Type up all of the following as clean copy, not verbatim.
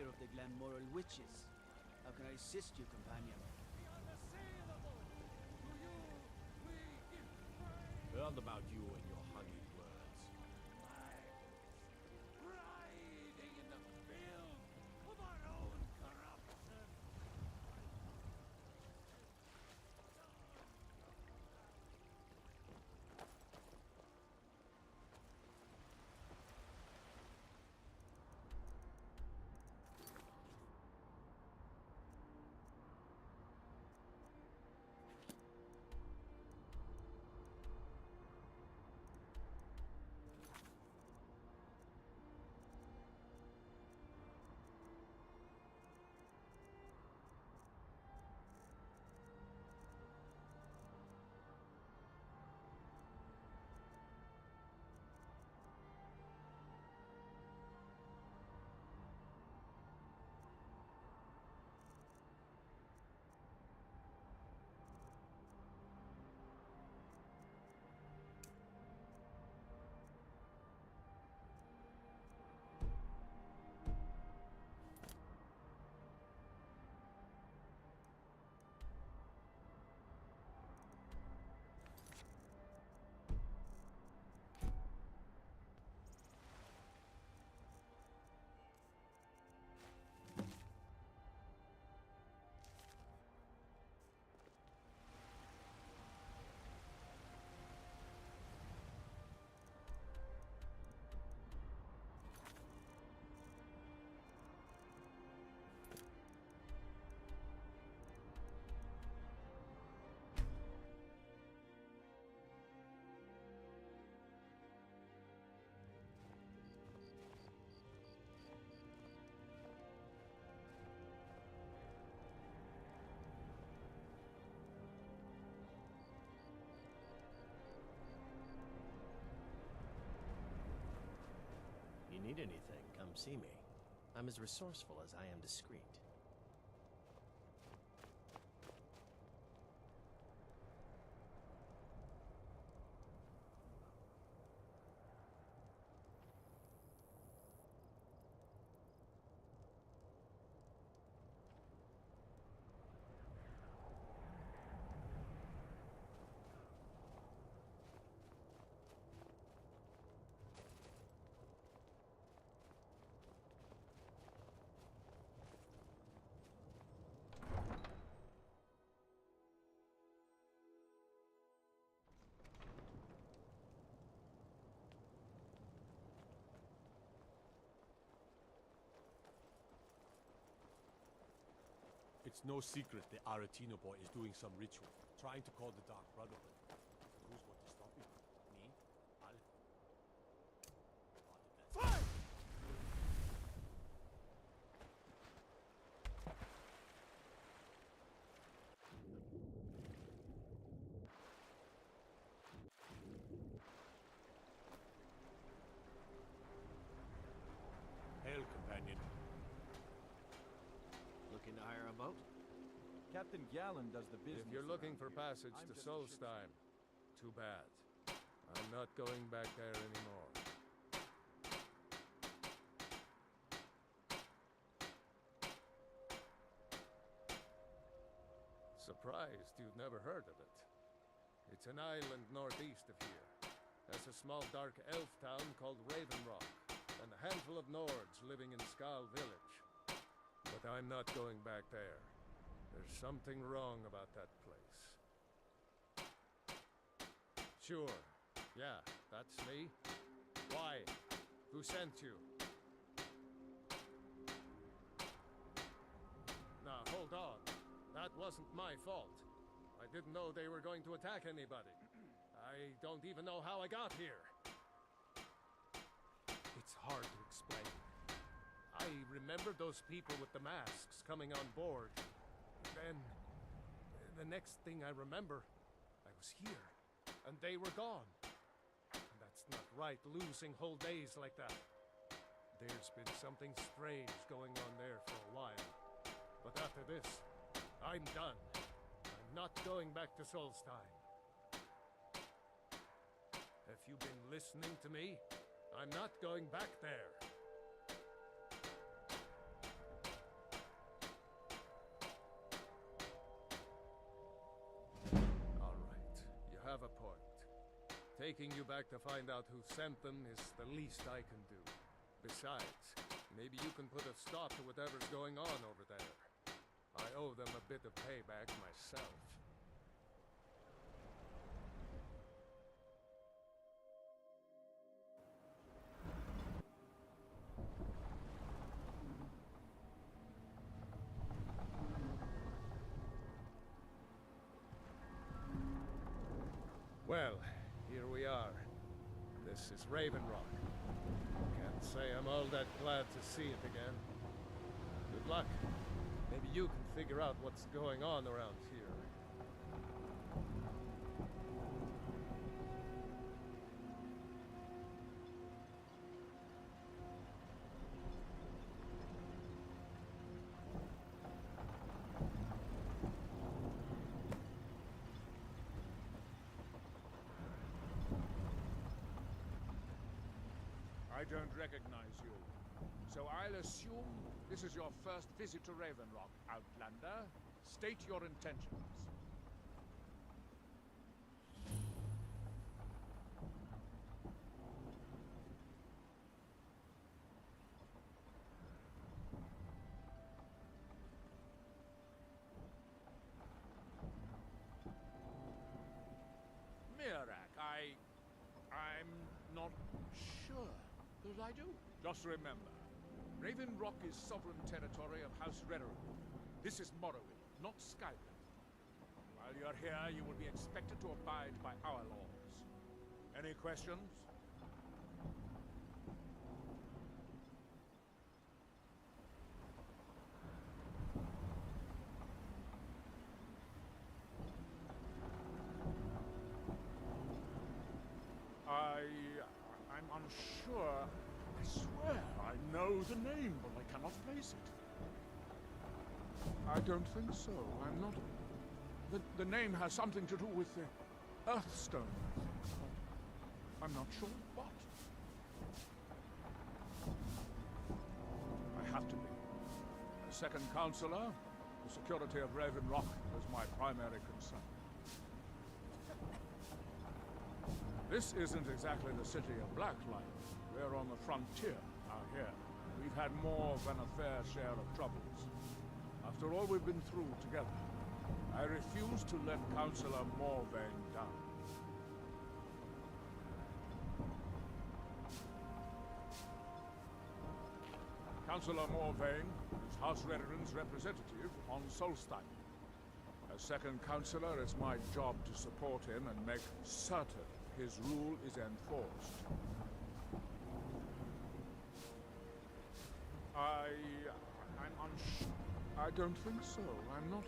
of the Glenmoral witches. How can I assist you, companion? The unassailable! To you, we give praise! Heard about you and your honeyed words. Riding in the filth of our own corruption! You need anything, come see me. I'm as resourceful as I am discreet. It's no secret the Aretino boy is doing some ritual, trying to call the Dark Brotherhood. But who's going to stop him? Me? Al? Fire! Hail, companion. Looking to hire a boat? Captain Gallen does the business. If you're looking around for here. passage I'm to just a ship's Solstheim, too bad. I'm not going back there anymore. Surprised you've never heard of it. It's an island northeast of here. There's a small dark elf town called Raven Rock, and a handful of Nords living in Skal Village. But I'm not going back there. There's something wrong about that place. Sure. Yeah, that's me. Why? Who sent you? Now, hold on. That wasn't my fault. I didn't know they were going to attack anybody. I don't even know how I got here. It's hard to explain. I remember those people with the masks coming on board. Then, the next thing I remember, I was here, and they were gone. And that's not right, losing whole days like that. There's been something strange going on there for a while. But after this, I'm done. I'm not going back to Solstheim. Have you been listening to me? I'm not going back there. Taking you back to find out who sent them is the least I can do. Besides, maybe you can put a stop to whatever's going on over there. I owe them a bit of payback myself. Well, here we are. This is Raven Rock. Can't say I'm all that glad to see it again. Good luck. Maybe you can figure out what's going on around here. I don't recognize you. So I'll assume this is your first visit to Raven Rock, Outlander. State your intentions. I'm not sure that I do. Just remember, Raven Rock is sovereign territory of House Redderin. This is Morrowind, not Skyrim. While you're here, you will be expected to abide by our laws. Any questions? I'm unsure. I swear I know the name, but I cannot place it. I don't think so. I'm not... The name has something to do with the Earthstone, I think. But I'm not sure what. I have to be. As second counselor, the security of Raven Rock is my primary concern. This isn't exactly the city of Blacklight. We're on the frontier out here. We've had more than a fair share of troubles. After all we've been through together, I refuse to let Councillor Morvain down. Councillor Morvain is House Redderin's representative on Solstein. As second councillor, it's my job to support him and make certain his rule is enforced. I'm unsure. I don't think so. I'm not...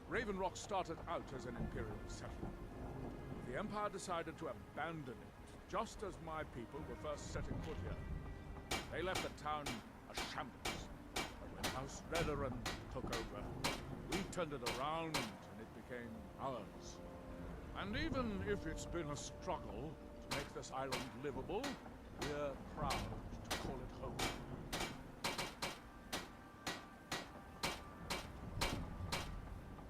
Raven Rock started out as an Imperial settlement. The Empire decided to abandon it, just as my people were first setting foot here. They left the town a shambles. But when House Redderin took over, we turned it around and it became ours. And even if it's been a struggle to make this island livable, we're proud to call it home.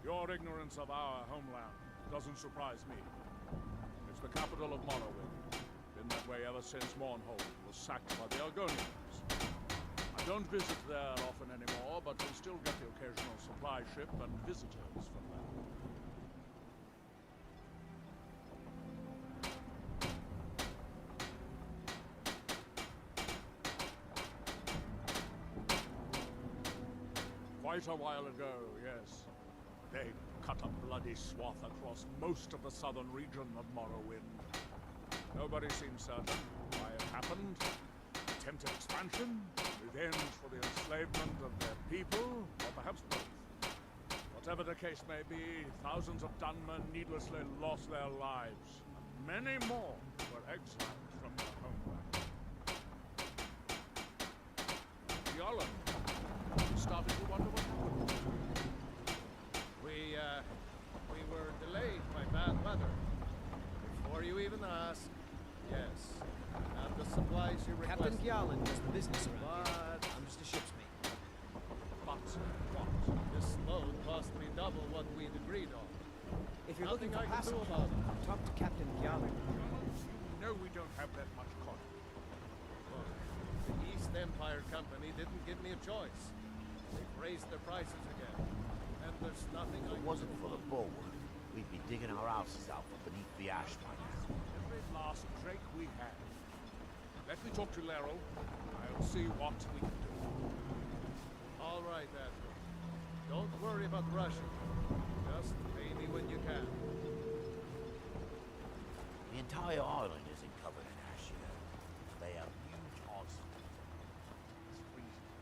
Your ignorance of our homeland doesn't surprise me. It's the capital of Morrowind. Been that way ever since Mournhold was sacked by the Argonians. I don't visit there often anymore, but we still get the occasional supply ship and visitors from there. Quite a while ago, yes. They cut a bloody swath across most of the southern region of Morrowind. Nobody seems certain why it happened. Attempted expansion, revenge for the enslavement of their people, or perhaps both. Whatever the case may be, thousands of Dunmen needlessly lost their lives. Many more were exiled from their homeland. Yolland started to wonder what happened. We were delayed by bad weather. Before you even ask, yes, I have the supplies you requested. Captain Gjalland does the business around here. I'm just a ship's mate. But what? This load cost me double what we'd agreed on. If you're Nothing looking for I can do passengers, about it. talk to Captain Gallagher. You know we don't have that much cotton. Look, the East Empire Company didn't give me a choice. They've raised their prices again. And there's nothing If I it can wasn't do for the about it. bull, we'd be digging our houses out from beneath the ash by now. Every last drake we have. Let me talk to Laryl. I'll see what we can do. All right, Admiral. Don't worry about Russia. Just pay me when you can. The entire island isn't covered in ash, you know. They have huge arsenals. It's freezing.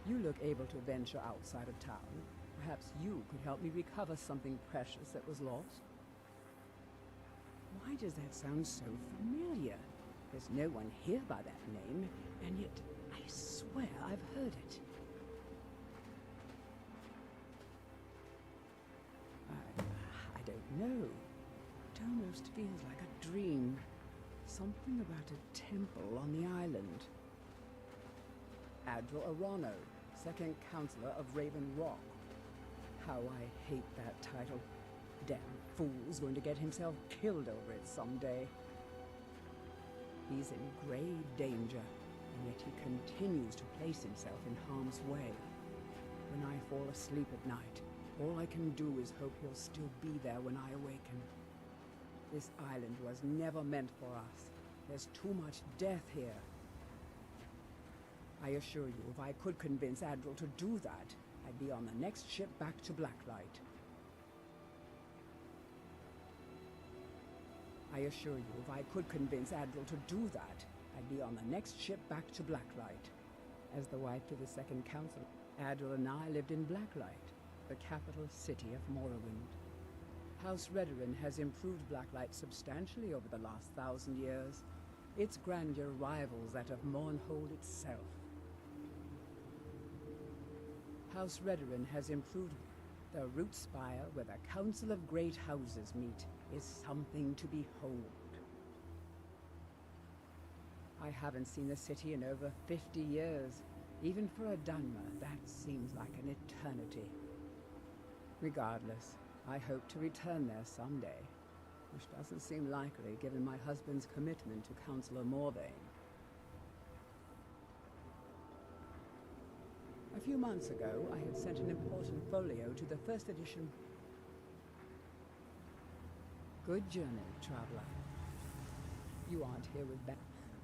You look able to venture outside of town. Perhaps you could help me recover something precious that was lost. Why does that sound so familiar? There's no one here by that name, and yet I swear I've heard it. I don't know. It almost feels like a dream. Something about a temple on the island. Admiral Arano, second counselor of Raven Rock. How I hate that title. Damn fool's going to get himself killed over it someday. He's in grave danger, and yet he continues to place himself in harm's way. When I fall asleep at night, all I can do is hope he'll still be there when I awaken. This island was never meant for us. There's too much death here. I assure you, if I could convince Admiral to do that, I'd be on the next ship back to Blacklight. I assure you, if I could convince Admiral to do that, I'd be on the next ship back to Blacklight. As the wife to the second council, Admiral and I lived in Blacklight, the capital city of Morrowind. House Redoran has improved Blacklight substantially over the last 1,000 years. Its grandeur rivals that of Mournhold itself. House Redoran has improved. The root spire, where the Council of Great Houses meet, is something to behold. I haven't seen the city in over 50 years. Even for a Dunmer, that seems like an eternity. Regardless, I hope to return there someday, which doesn't seem likely given my husband's commitment to Councillor Morvain. A few months ago, I had sent an important folio to the first edition. Good journey, traveler. You aren't here with Ben.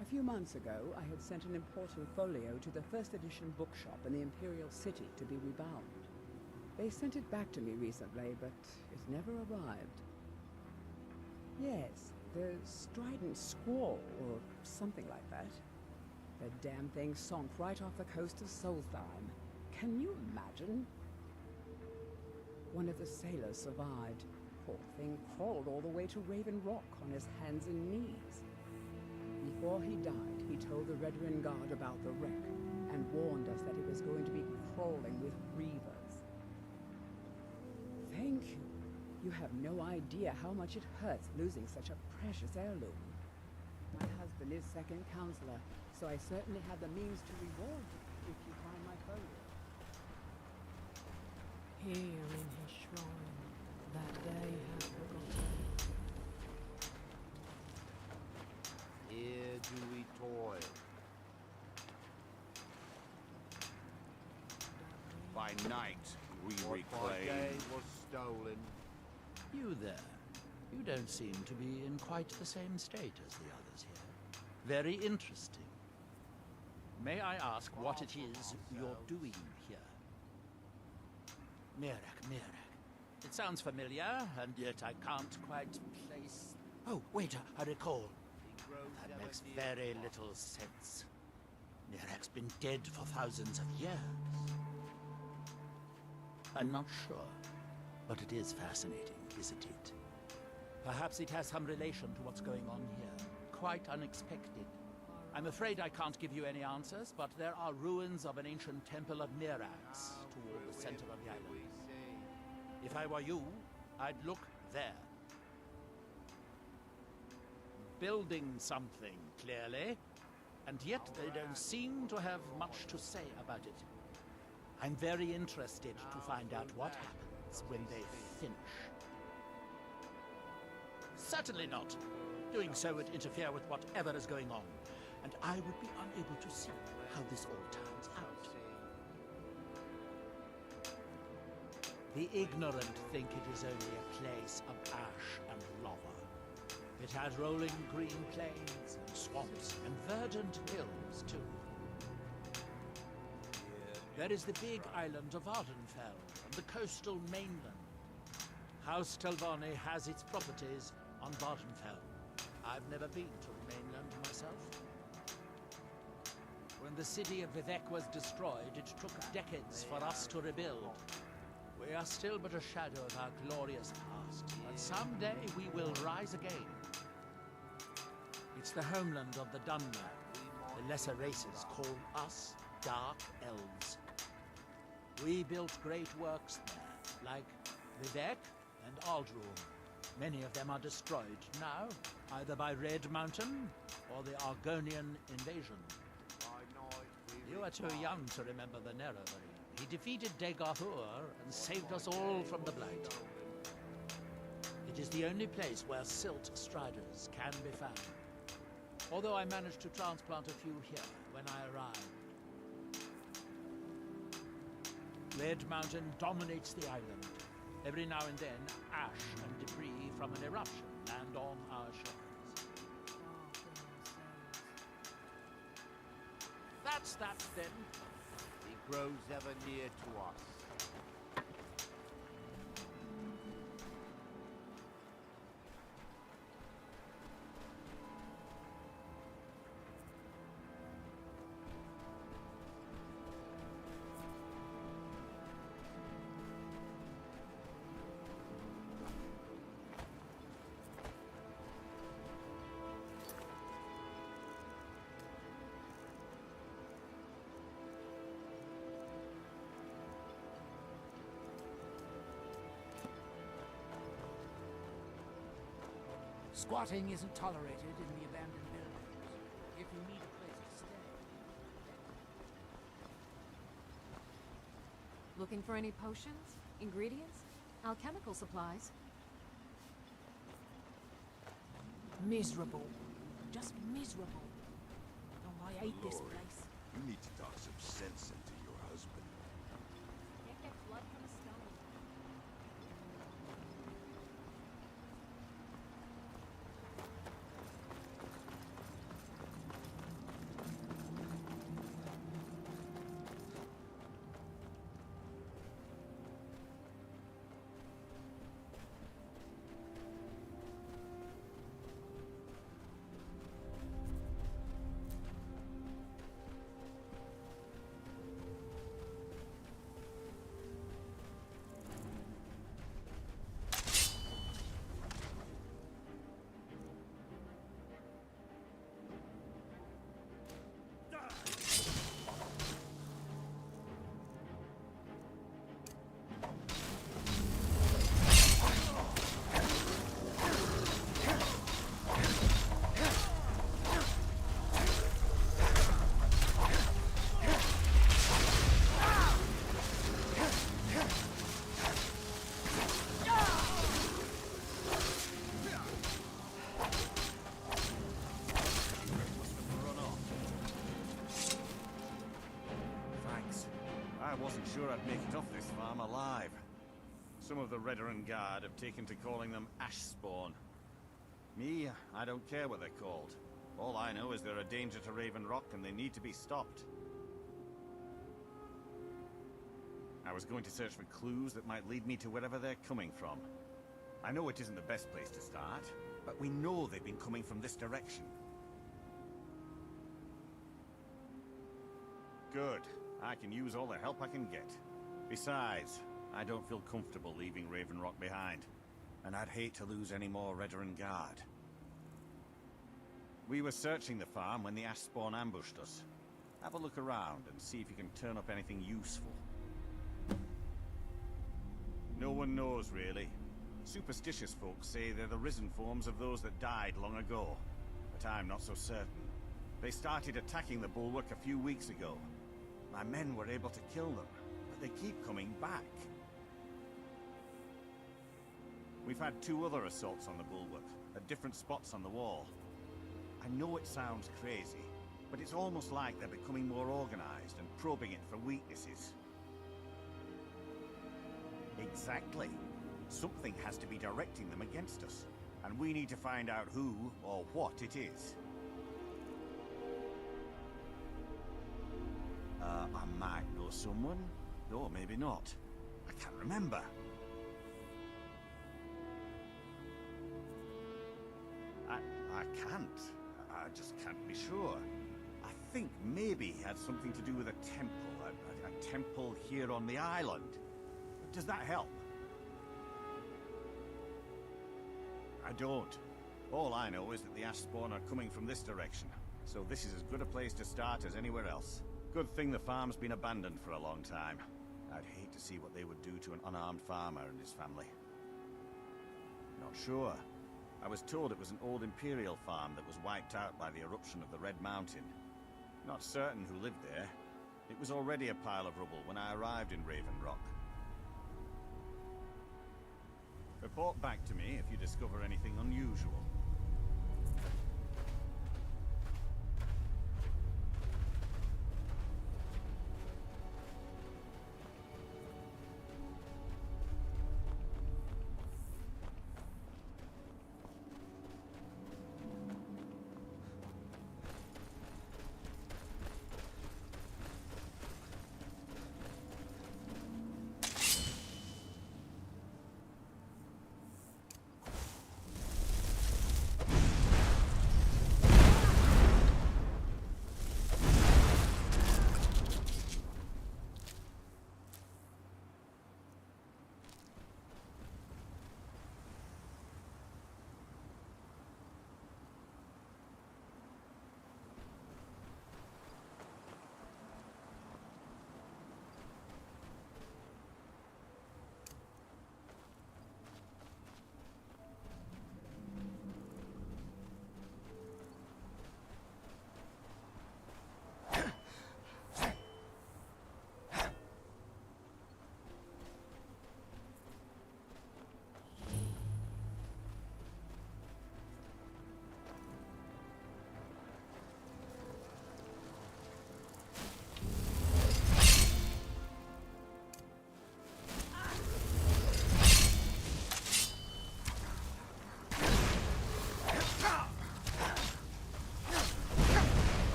A few months ago, I had sent an important folio to the first edition bookshop in the Imperial City to be rebound. They sent it back to me recently, but it never arrived. Yes, the Strident Squall, or something like that. The damn thing sunk right off the coast of Solstheim. Can you imagine? One of the sailors survived. Poor thing crawled all the way to Raven Rock on his hands and knees. Before he died, he told the Redoran Guard about the wreck and warned us that it was going to be crawling with reavers. Thank you. You have no idea how much it hurts losing such a precious heirloom. My husband is second counselor, so I certainly have the means to reward you if you find my folio. Here in his shrine, that they have forgotten. Here do we toil. By night we What by day reclaim. was stolen. You there. You don't seem to be in quite the same state as the others here. Very interesting. May I ask what it is you're doing here? Mirak. It sounds familiar, and yet I can't quite place... Oh, wait, I recall. That makes very little sense. Mirak's been dead for thousands of years. I'm not sure, but it is fascinating, isn't it? Perhaps it has some relation to what's going on here. Quite unexpected. I'm afraid I can't give you any answers, but there are ruins of an ancient temple of Mirax toward the center of the island. If I were you, I'd look there. Building something, clearly, and yet they don't seem to have much to say about it. I'm very interested to find out what happens when they finish. Certainly not. Doing so would interfere with whatever is going on, and I would be unable to see how this all turns out. The ignorant think it is only a place of ash and lava. It has rolling green plains and swamps and verdant hills, too. There is the big island of Ardenfell and the coastal mainland. House Telvanni has its properties on Ardenfell. I've never been to the mainland myself. When the city of Vivek was destroyed, it took decades for us to rebuild. We are still but a shadow of our glorious past, but someday we will rise again. It's the homeland of the Dunmer. The lesser races call us Dark Elves. We built great works there, like Vivek and Aldruin. Many of them are destroyed now, either by Red Mountain or the Argonian invasion. You are too young to remember the Nerevari. He defeated Dagahur and saved us all from the Blight. It is the only place where Silt Striders can be found. Although I managed to transplant a few here when I arrived. Red Mountain dominates the island. Every now and then, ash and debris from an eruption land on our shores. That's that, then. It grows ever near to us. Squatting isn't tolerated in the abandoned buildings. If you need a place to stay. Looking for any potions? Ingredients? Alchemical supplies? Miserable. Just miserable. Oh, I hate this place. You need to talk some sense into your husband. Can't get blood from a stone. I wasn't sure I'd make it off this farm alive. Some of the Redderin Guard have taken to calling them ash spawn. Me, I don't care what they're called. All I know is they're a danger to Raven Rock and they need to be stopped. I was going to search for clues that might lead me to wherever they're coming from. I know it isn't the best place to start, but we know they've been coming from this direction. Good. I can use all the help I can get. Besides, I don't feel comfortable leaving Raven Rock behind, and I'd hate to lose any more Redoran Guard. We were searching the farm when the ash spawn ambushed us. Have a look around and see if you can turn up anything useful. No one knows, really. Superstitious folks say they're the risen forms of those that died long ago, but I'm not so certain. They started attacking the bulwark a few weeks ago. My men were able to kill them, but they keep coming back. We've had 2 other assaults on the bulwark, at different spots on the wall. I know it sounds crazy, but it's almost like they're becoming more organized and probing it for weaknesses. Exactly. Something has to be directing them against us, and we need to find out who or what it is. I might know someone, or maybe not. I can't remember. I can't. I just can't be sure. I think maybe he had something to do with a temple. A temple here on the island. Does that help? I don't. All I know is that the ash spawn are coming from this direction, so this is as good a place to start as anywhere else. Good thing the farm's been abandoned for a long time. I'd hate to see what they would do to an unarmed farmer and his family. Not sure. I was told it was an old Imperial farm that was wiped out by the eruption of the Red Mountain. Not certain who lived there. It was already a pile of rubble when I arrived in Raven Rock. Report back to me if you discover anything unusual.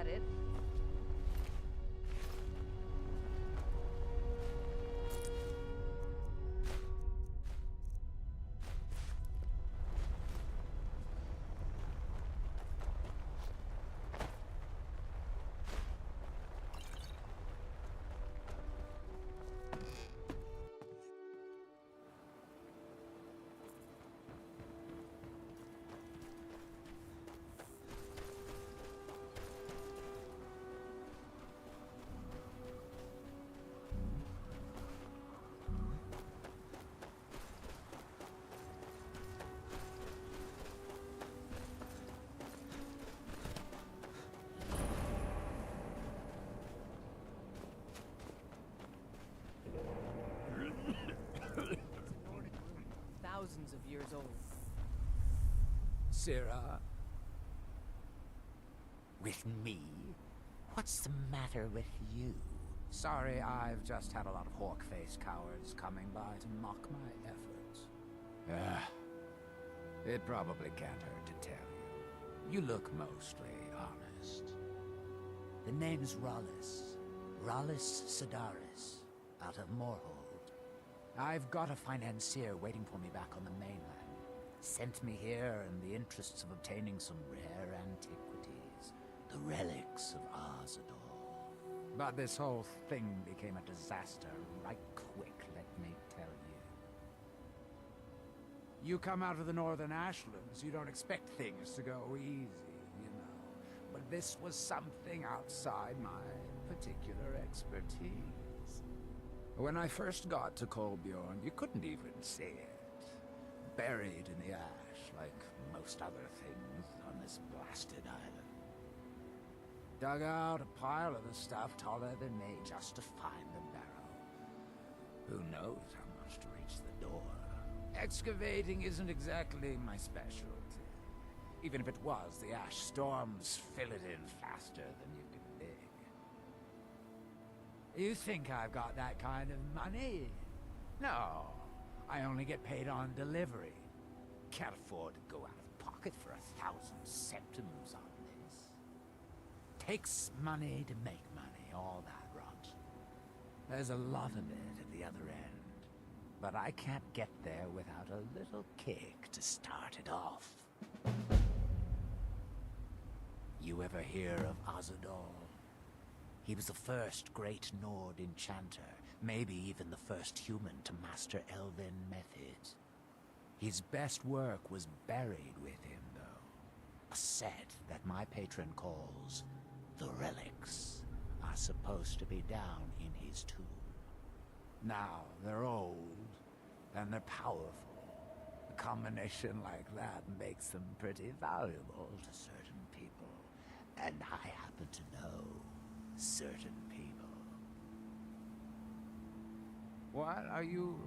at it. Thousands of years old. Sirrah, With me? What's the matter with you? sorry, I've just had a lot of hawk-faced cowards coming by to mock my efforts. It probably can't hurt to tell you. You look mostly honest. The name's Rollis. Rollis Sedaris, out of Moorhold. I've got a financier waiting for me back on the mainland. Sent me here in the interests of obtaining some rare antiquities. The relics of Arzador. But this whole thing became a disaster right quick, let me tell you. You come out of the northern ashlands, you don't expect things to go easy, you know. But this was something outside my particular expertise. When I first got to Kolbjorn, you couldn't even see it. Buried in the ash, like most other things on this blasted island. Dug out a pile of the stuff taller than me just to find the barrow. Who knows how much to reach the door? Excavating isn't exactly my specialty. Even if it was, the ash storms fill it in faster than you can dig. You think I've got that kind of money? No, I only get paid on delivery. Can't afford to go out of pocket for 1,000 septims on this. Takes money to make money, all that rot. There's a lot of it at the other end. But I can't get there without a little kick to start it off. You ever hear of Arzador? He was the first great Nord enchanter, maybe even the first human to master elven methods. His best work was buried with him, though. A set that my patron calls the relics are supposed to be down in his tomb. Now, they're old, and they're powerful. A combination like that makes them pretty valuable to certain people. And I happen to know certain people. What? Are you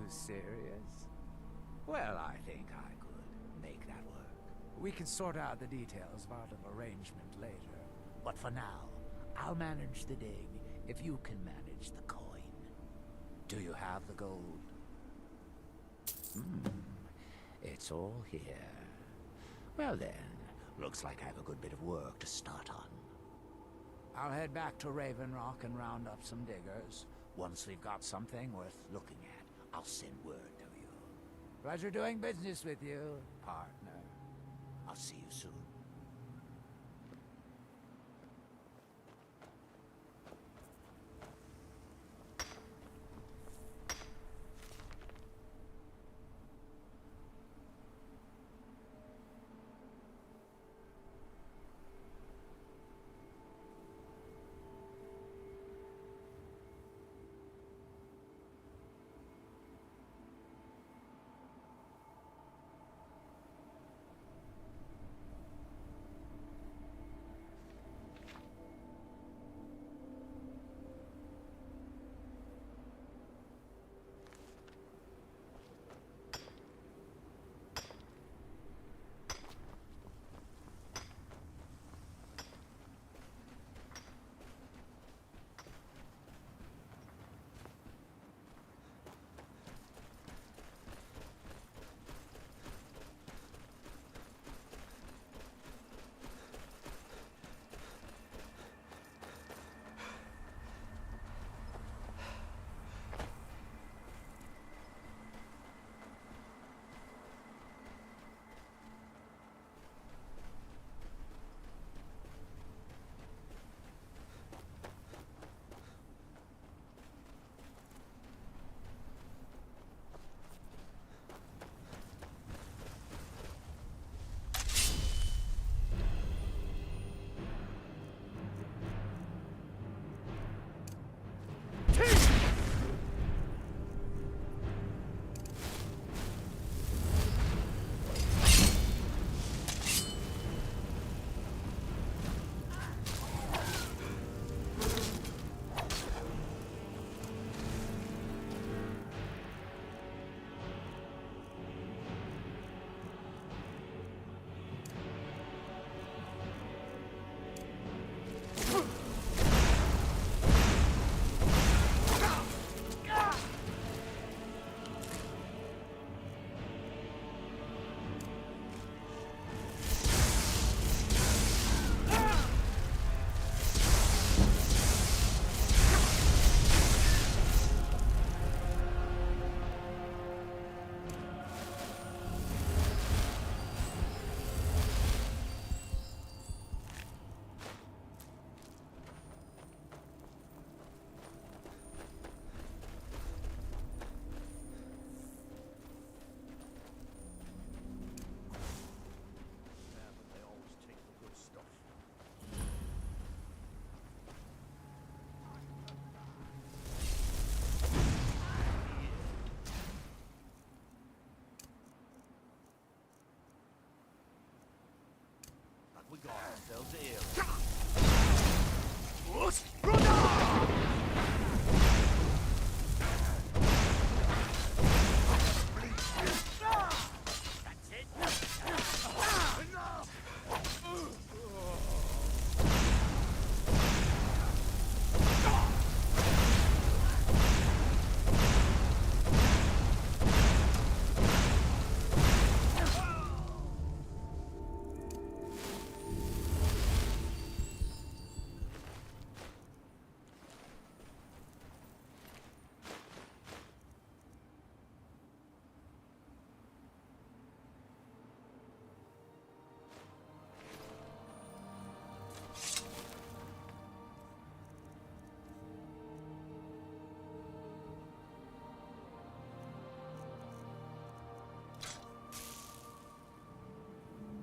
serious? Well, I think I could make that work. We can sort out the details of our little arrangement later. But for now, I'll manage the dig if you can manage the coin. Do you have the gold? It's all here. Well then, looks like I have a good bit of work to start on. I'll head back to Raven Rock and round up some diggers. Once we've got something worth looking at, I'll send word to you. Pleasure doing business with you, partner. I'll see you soon. ourselves ill.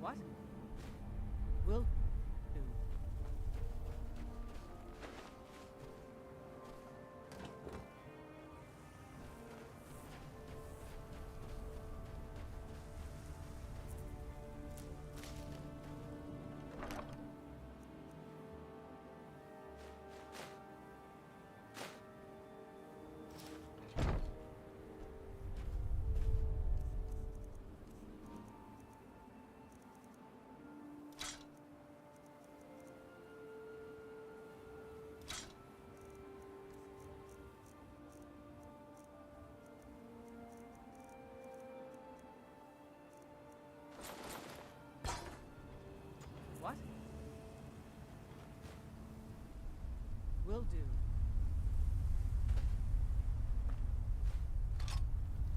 What? Will do. What? Will do.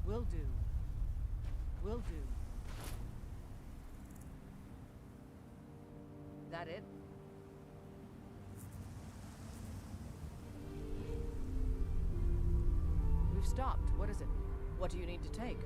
Will do. Will do. That it? We've stopped. What is it? What do you need to take?